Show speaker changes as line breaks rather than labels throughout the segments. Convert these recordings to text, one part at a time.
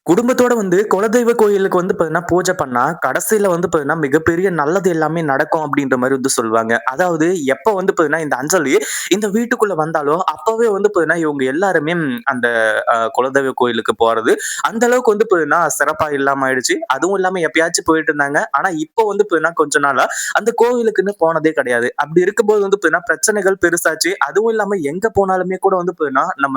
குடும்பத்தோட குலதெய்வ கோயிலுக்கு பார்த்தீங்கன்னா, பூஜை பண்ணா, கடைசியில பார்த்தீங்கன்னா, மிகப்பெரிய நல்லது எல்லாமே நடக்கும் அப்படின்ற மாரி சொல்லுவாங்க. அதாவது எப்ப பார்த்தீங்கன்னா, இந்த அஞ்சலி இந்த வீட்டுக்குள்ள வந்தாலோ, அப்பவே பார்த்தீங்கன்னா, இவங்க எல்லாருமே அந்த குலதெய்வ கோயிலுக்கு போறது, அந்த அளவுக்கு பார்த்தீங்கன்னா, சிறப்பா இல்லாம ஆயிடுச்சு. அதுவும் இல்லாம எப்பயாச்சும் போயிட்டு இருந்தாங்க. ஆனா, இப்போ பார்த்தீங்கன்னா, கொஞ்ச நாளா அந்த கோவிலுக்குன்னு போனதே கிடையாது. அப்படி இருக்கும்போது பார்த்தீங்கன்னா, பிரச்சனைகள் பெருசாச்சு. அதுவும் இல்லாம எங்க போனாலுமே கூட பார்த்தீங்கன்னா, நம்ம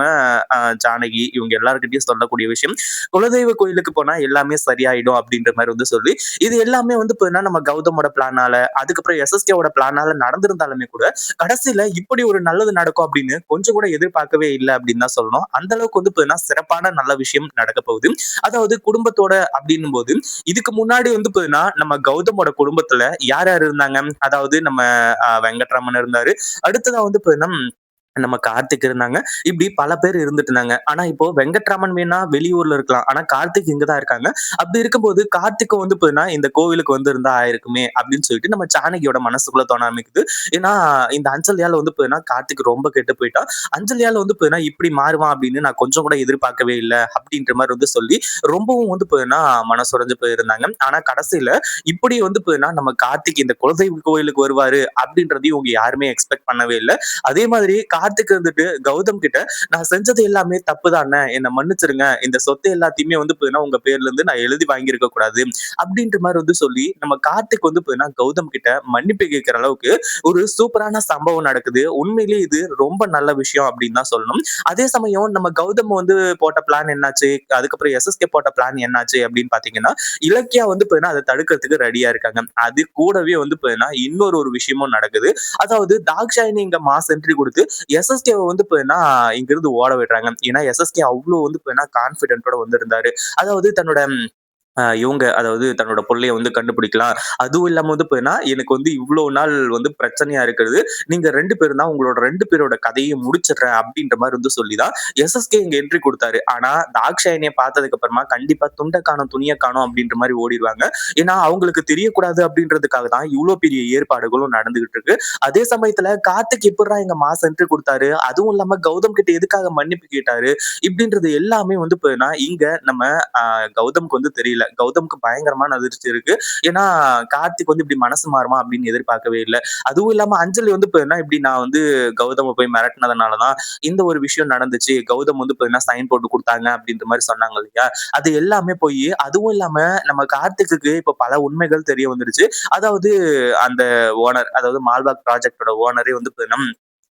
ஜானகி இவங்க எல்லார்கிட்டயும் சொல்லக்கூடிய விஷயம், குலதெய்வ கோயிலுக்கு போனா எல்லாமே சரியாயிடும் அப்படின்ற மாரி சொல்லி, இது எல்லாமே பார்த்தீங்கன்னா, நம்ம கௌதமோட பிளானால, அதுக்கப்புறம் எஸ்எஸ்கேவோட பிளானால நடந்திருந்தாலுமே கூட, கடைசியில இப்படி ஒரு நல்லது நடக்கும் அப்படின்னு கொஞ்சம் கூட எதிர்பார்க்கவே இல்ல அப்படின்னு தான் சொல்லணும். அந்த அளவுக்கு பார்த்தீங்கன்னா, சிறப்பான நல்ல விஷயம் நடக்க போகுது. அதாவது குடும்பத்தோட அப்படின்னும்போது, இதுக்கு முன்னாடி பார்த்தீங்கன்னா, நம்ம கௌதமோட குடும்பத்துல யார் யார் இருந்தாங்க? அதாவது நம்ம வெங்கட்ராமன் இருந்தாரு. அடுத்ததா பார்த்தீங்கன்னா நம்ம கார்த்திக் இருந்தாங்க. இப்படி பல பேர் இருந்துட்டு இருந்தாங்க. ஆனா இப்போ வெங்கட்ராமன் வேணா வெளியூர்ல இருக்கலாம். ஆனா கார்த்திக் இங்க தான் இருக்காங்க. அப்படி இருக்கும்போது கார்த்திக்கும் பார்த்தீங்கன்னா, இந்த கோவிலுக்கு வந்திருந்தா ஆயிருக்குமே அப்படின்னு சொல்லிட்டு நம்ம ஜானகியோட மனசுக்குள்ள தோண ஆரம்பிக்குது. ஏன்னா இந்த அஞ்சலியால பார்த்தீங்கன்னா, கார்த்திக் ரொம்ப கெட்டு போயிட்டான். அஞ்சலியால பார்த்தீங்கன்னா, இப்படி மாறுவான் அப்படின்னு நான் கொஞ்சம் கூட எதிர்பார்க்கவே இல்ல அப்படின்ற மாரி சொல்லி ரொம்பவும் பார்த்தீங்கன்னா, மனசுடைஞ்சு போயிருந்தாங்க. ஆனா கடைசியில இப்படி பார்த்தீங்கன்னா, நம்ம கார்த்திக் இந்த குலதெய்வ கோயிலுக்கு வருவாரு அப்படின்றதையும் இவங்க யாருமே எக்ஸ்பெக்ட் பண்ணவே இல்ல. அதே மாதிரி கார்த்திக் கௌதம் கிட்ட நான் செஞ்சது எல்லாமே தப்பு தானே, என்ன மன்னிச்சிருங்க. இந்த சொத்து எல்லாத்தையுமே பார்த்தீங்கன்னா, உங்க பேர்ல இருந்து நான் எழுதி வாங்கியிருக்க கூடாது. அப்படின்ற மாரி சொல்லி நம்ம கார்த்திக் பார்த்தீங்கன்னா, கௌதம் கிட்ட மன்னிப்பு கேட்கிற அளவுக்கு ஒரு சூப்பரான சம்பவம் நடக்குது. உண்மையிலேயே இது ரொம்ப நல்ல விஷயம் அப்படின்னு தான் சொல்லணும். அதே சமயம் நம்ம கௌதம் போட்ட பிளான் என்னாச்சு? அதுக்கப்புறம் எஸ்எஸ்கே போட்ட பிளான் என்னாச்சு அப்படின்னு பார்த்தீங்கன்னா, இலக்கியா பார்த்தீங்கன்னா, அத தடுக்கிறதுக்கு ரெடியா இருக்காங்க. அது கூடவே பார்த்தீங்கன்னா, இன்னொரு ஒரு விஷயமும் நடக்குது. அதாவது தாக்ஷாயணி இங்க மாஸ் என்ட்ரி குடுத்து எஸ்எஸ்கேவ பார்த்தீங்கன்னா, இங்கிருந்து ஓட விடுறாங்க. ஏன்னா எஸ்எஸ்கே அவ்ளோ பார்த்தீங்கன்னா கான்ஃபிடென்ட்டோட வந்திருந்தாரு. அதாவது தன்னோட இவங்க அதாவது தன்னோட புள்ளைய கண்டுபிடிக்கலாம். அதுவும் இல்லாம பார்த்தீங்கன்னா, எனக்கு இவ்ளோ நாள் பிரச்சனையா இருக்கிறது. நீங்க 2 பேரும் தான் உங்களோட 2 பேரோட கதையும் முடிச்சிடுறேன் அப்படின்ற மாரி சொல்லி தான் எஸ்எஸ்கே இங்க என்ட்ரி குடுத்தாரு. ஆனா தாக்ஷாயணிய பார்த்ததுக்கு அப்புறமா கண்டிப்பா துண்ட காணோம், துணிய காணோம் அப்படின்ற மாரி ஓடிருவாங்க. ஏன்னா அவங்களுக்கு தெரியக்கூடாது அப்படின்றதுக்காக தான் இவ்ளோ பெரிய ஏற்பாடுகளும் நடந்துகிட்டு இருக்கு. அதே சமயத்துல கார்த்திக் எப்புட்றா இங்க மாஸ் என்ட்ரி குடுத்தாரு? அதுவும் இல்லாம கௌதம் கிட்ட எதுக்காக மன்னிப்பு கேட்டாரு? இப்படின்றது எல்லாமே பார்த்தீங்கன்னா, இங்க நம்ம அ கௌதம்க்கு தெரியல. கௌதம்க்கு பயங்கரமான அதிர்ச்சி இருக்கு. ஏன்னா, கார்த்திக் இப்படி மனசு மாறுமா அப்படின்னு எதிர்பார்க்கவே இல்ல. அதுவும் இல்லாம அஞ்சலி பார்த்தீங்கன்னா, இப்படி நான் கௌதம போய் மிரட்டுனதுனால தான் இந்த ஒரு விஷயம் நடந்துச்சு. கௌதம் பார்த்தீங்கன்னா, சைன் போட்டு குடுத்தாங்க அப்படின்ற மாரி சொன்னாங்க இல்லையா? அது எல்லாமே பொய்யி. அதுவும் இல்லாம நம்ம கார்த்திக்குக்கு இப்ப பல உண்மைகள் தெரிய வந்துருச்சு. அதாவது அந்த ஓனர் அதாவது மால்பாக் ப்ராஜெக்ட்டோட ஓனரே பார்த்தீங்கன்னா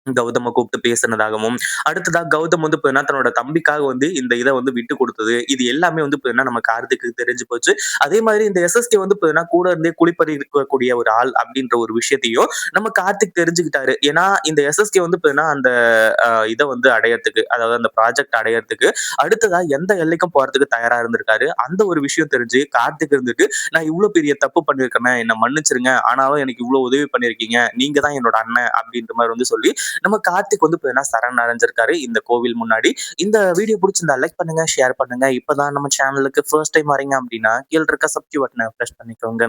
கௌதம கூப்பிட்டு பேசினதாகவும், அடுத்ததா கௌதம் பார்த்தீங்கன்னா, தன்னோட தம்பிக்காக இந்த இத விட்டு குடுத்தது. இது எல்லாமே பார்த்தீங்கன்னா, நம்ம கார்த்திக்கு தெரிஞ்சு போச்சு. அதே மாதிரி இந்த எஸ்எஸ்கே பார்த்தீங்கன்னா, கூட இருந்தே குழிப்பறிக்கக்கூடிய ஒரு ஆள் அப்படின்ற ஒரு விஷயத்தையும் நம்ம கார்த்திக் தெரிஞ்சுக்கிட்டாரு. ஏன்னா, இந்த எஸ்எஸ்கே பார்த்தீங்கன்னா, அந்த இத அடையறதுக்கு, அதாவது அந்த ப்ராஜெக்ட் அடையறதுக்கு, அடுத்ததா எந்த எல்லைக்கும் போறதுக்கு தயாரா இருந்திருக்காரு. அந்த ஒரு விஷயம் தெரிஞ்சு கார்த்திக் நான் இவ்ளோ பெரிய தப்பு பண்ணியிருக்கேனே, என்ன மன்னிச்சிருங்க. ஆனாலும் எனக்கு இவ்ளோ உதவி பண்ணியிருக்கீங்க. நீங்க தான் என்னோட அண்ணன் அப்படின்ற மாரி சொல்லி நம்ம கார்த்திக் பார்த்தீங்கன்னா சரண் அடைஞ்சிருக்காரு இந்த கோவில் முன்னாடி. இந்த வீடியோ புடிச்சிருந்தா லைக் பண்ணுங்க, ஷேர் பண்ணுங்க. இப்பதான் நம்ம சேனலுக்கு ஃபர்ஸ்ட் டைம் வரீங்க அப்படின்னா, கீழ இருக்க சப்ஸ்கிரைப் பட்டன பிரஸ் பண்ணிக்கோங்க.